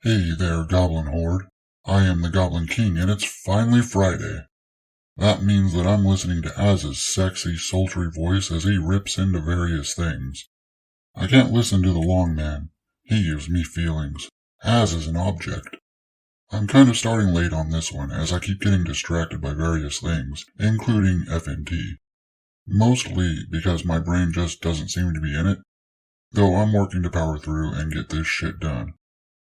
Hey there, Goblin Horde. I am the Goblin King, and it's finally Friday. That means that I'm listening to Az's sexy, sultry voice as he rips into various things. I can't listen to the long man. He gives me feelings. Az is an object. I'm kind of starting late on this one, as I keep getting distracted by various things, including FNT. Mostly because my brain just doesn't seem to be in it, though I'm working to power through and get this shit done.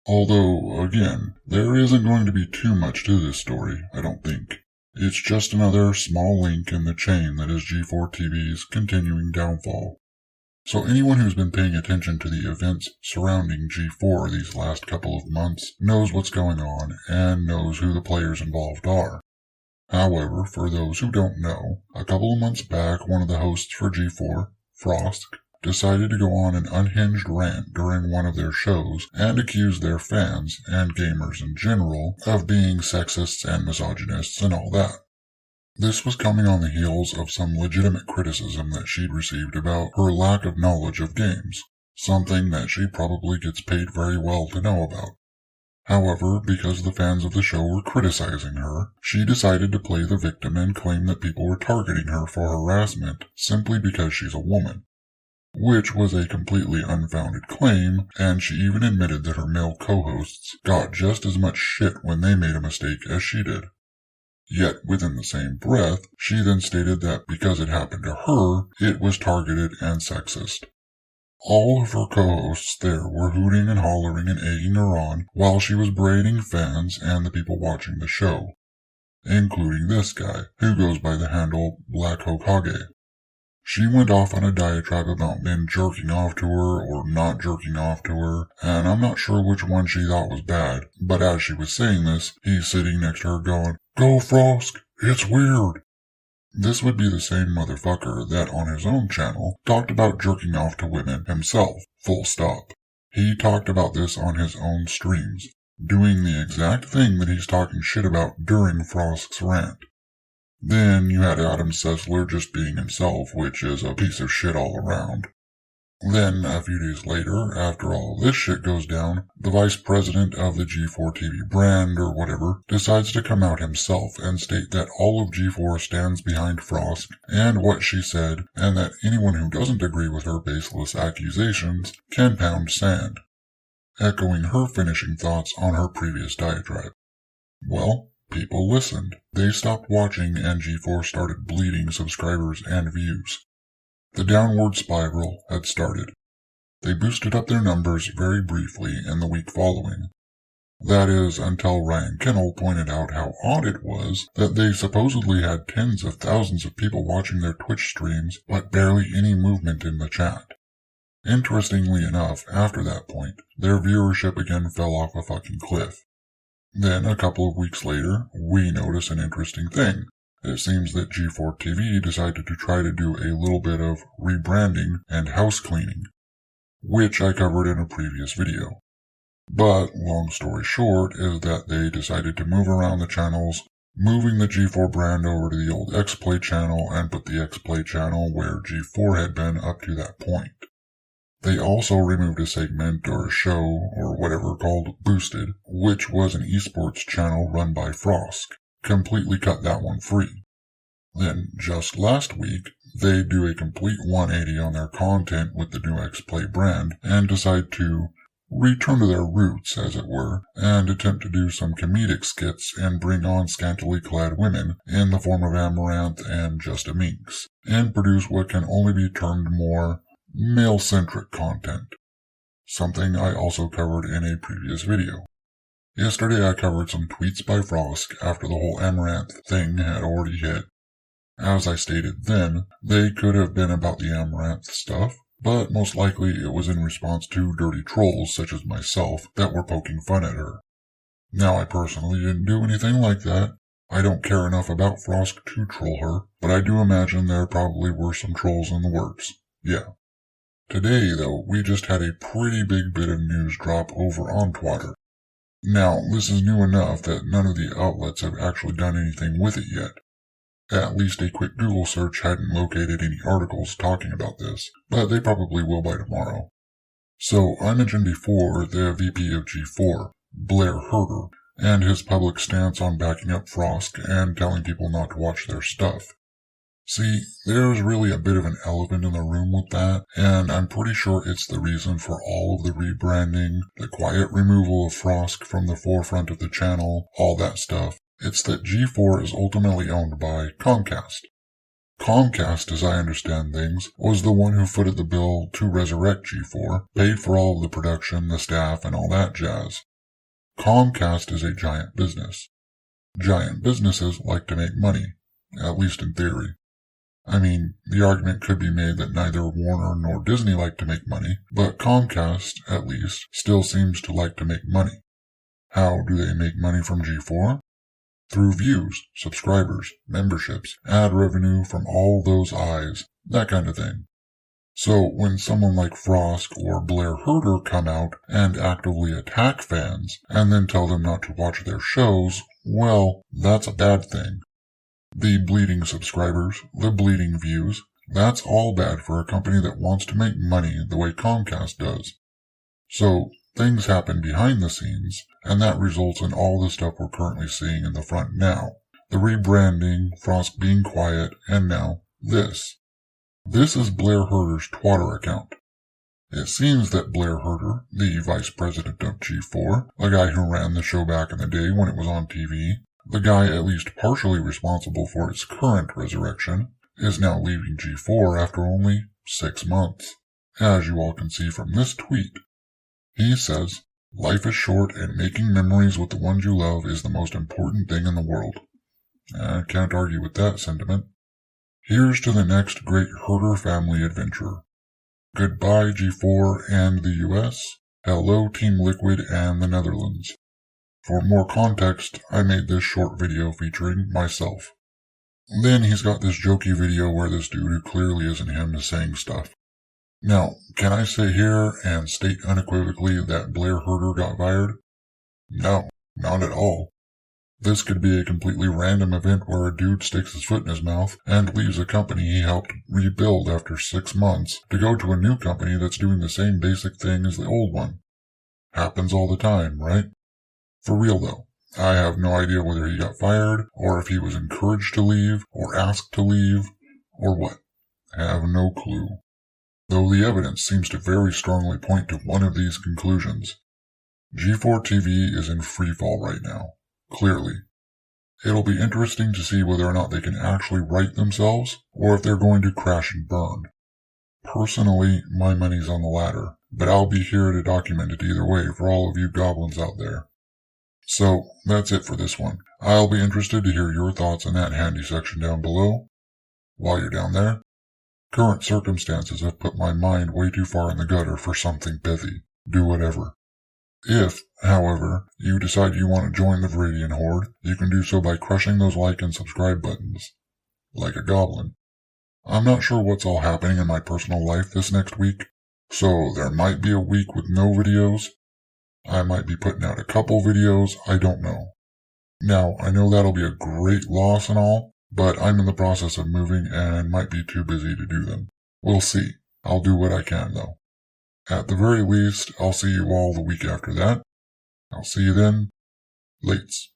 Although, again, there isn't going to be too much to this story, I don't think. It's just another small link in the chain that is G4TV's continuing downfall. So anyone who's been paying attention to the events surrounding G4 these last couple of months knows what's going on and knows who the players involved are. However, for those who don't know, a couple of months back one of the hosts for G4, Frosk, decided to go on an unhinged rant during one of their shows and accuse their fans, and gamers in general, of being sexists and misogynists and all that. This was coming on the heels of some legitimate criticism that she'd received about her lack of knowledge of games, something that she probably gets paid very well to know about. However, because the fans of the show were criticizing her, she decided to play the victim and claim that people were targeting her for harassment simply because she's a woman. Which was a completely unfounded claim, and she even admitted that her male co-hosts got just as much shit when they made a mistake as she did. Yet, within the same breath, she then stated that because it happened to her, it was targeted and sexist. All of her co-hosts there were hooting and hollering and egging her on while she was berating fans and the people watching the show, including this guy, who goes by the handle Black Hokage. She went off on a diatribe about men jerking off to her or not jerking off to her, and I'm not sure which one she thought was bad, but as she was saying this, he's sitting next to her going, "Go Frosk, it's weird." This would be the same motherfucker that on his own channel talked about jerking off to women himself, full stop. He talked about this on his own streams, doing the exact thing that he's talking shit about during Frosk's rant. Then you had Adam Sessler just being himself, which is a piece of shit all around. Then, a few days later, after all of this shit goes down, the vice president of the G4TV brand, or whatever, decides to come out himself and state that all of G4 stands behind Frosk and what she said, and that anyone who doesn't agree with her baseless accusations can pound sand, echoing her finishing thoughts on her previous diatribe. Well, people listened. They stopped watching and G4 started bleeding subscribers and views. The downward spiral had started. They boosted up their numbers very briefly in the week following. That is, until Ryan Kennel pointed out how odd it was that they supposedly had tens of thousands of people watching their Twitch streams, but barely any movement in the chat. Interestingly enough, after that point, their viewership again fell off a fucking cliff. Then, a couple of weeks later, we notice an interesting thing. It seems that G4TV decided to try to do a little bit of rebranding and house cleaning, which I covered in a previous video. But, long story short, is that they decided to move around the channels, moving the G4 brand over to the old X-Play channel and put the X-Play channel where G4 had been up to that point. They also removed a segment or a show or whatever called Boosted, which was an esports channel run by Frosk. Completely cut that one free. Then, just last week, they do a complete 180 on their content with the new X-Play brand and decide to return to their roots, as it were, and attempt to do some comedic skits and bring on scantily clad women in the form of Amaranth and Just a Minx, and produce what can only be termed more male-centric content, something I also covered in a previous video. Yesterday I covered some tweets by Frosk after the whole Amaranth thing had already hit. As I stated then, they could have been about the Amaranth stuff, but most likely it was in response to dirty trolls such as myself that were poking fun at her. Now I personally didn't do anything like that. I don't care enough about Frosk to troll her, but I do imagine there probably were some trolls in the works. Yeah. Today, though, we just had a pretty big bit of news drop over on Twitter. Now, this is new enough that none of the outlets have actually done anything with it yet. At least a quick Google search hadn't located any articles talking about this, but they probably will by tomorrow. So, I mentioned before the VP of G4, Blair Herter, and his public stance on backing up Frosk and telling people not to watch their stuff. See, there's really a bit of an elephant in the room with that, and I'm pretty sure it's the reason for all of the rebranding, the quiet removal of Frosk from the forefront of the channel, all that stuff. It's that G4 is ultimately owned by Comcast. Comcast, as I understand things, was the one who footed the bill to resurrect G4, paid for all of the production, the staff, and all that jazz. Comcast is a giant business. Giant businesses like to make money, at least in theory. I mean, the argument could be made that neither Warner nor Disney like to make money, but Comcast, at least, still seems to like to make money. How do they make money from G4? Through views, subscribers, memberships, ad revenue from all those eyes, that kind of thing. So when someone like Frosk or Blair Herter come out and actively attack fans, and then tell them not to watch their shows, well, that's a bad thing. The bleeding subscribers, the bleeding views, that's all bad for a company that wants to make money the way Comcast does. So, things happen behind the scenes, and that results in all the stuff we're currently seeing in the front now. The rebranding, Frosk being quiet, and now, this. This is Blair Herter's Twitter account. It seems that Blair Herter, the Vice President of G4, the guy who ran the show back in the day when it was on TV, the guy at least partially responsible for its current resurrection, is now leaving G4 after only 6 months. As you all can see from this tweet, he says, "Life is short and making memories with the ones you love is the most important thing in the world." I can't argue with that sentiment. Here's to the next great Herter family adventure. Goodbye G4 and the US. Hello Team Liquid and the Netherlands. For more context, I made this short video featuring myself. Then he's got this jokey video where this dude who clearly isn't him is saying stuff. Now, can I say here and state unequivocally that Blair Herter got fired? No, not at all. This could be a completely random event where a dude sticks his foot in his mouth and leaves a company he helped rebuild after 6 months to go to a new company that's doing the same basic thing as the old one. Happens all the time, right? For real though, I have no idea whether he got fired, or if he was encouraged to leave, or asked to leave, or what. I have no clue. Though the evidence seems to very strongly point to one of these conclusions. G4TV is in freefall right now, clearly. It'll be interesting to see whether or not they can actually right themselves, or if they're going to crash and burn. Personally, my money's on the latter, but I'll be here to document it either way for all of you goblins out there. So, that's it for this one. I'll be interested to hear your thoughts in that handy section down below. While you're down there, current circumstances have put my mind way too far in the gutter for something pithy. Do whatever. If, however, you decide you want to join the Viridian Horde, you can do so by crushing those like and subscribe buttons. Like a goblin. I'm not sure what's all happening in my personal life this next week, so there might be a week with no videos. I might be putting out a couple videos, I don't know. Now, I know that'll be a great loss and all, but I'm in the process of moving and might be too busy to do them. We'll see. I'll do what I can though. At the very least, I'll see you all the week after that. I'll see you then. Lates.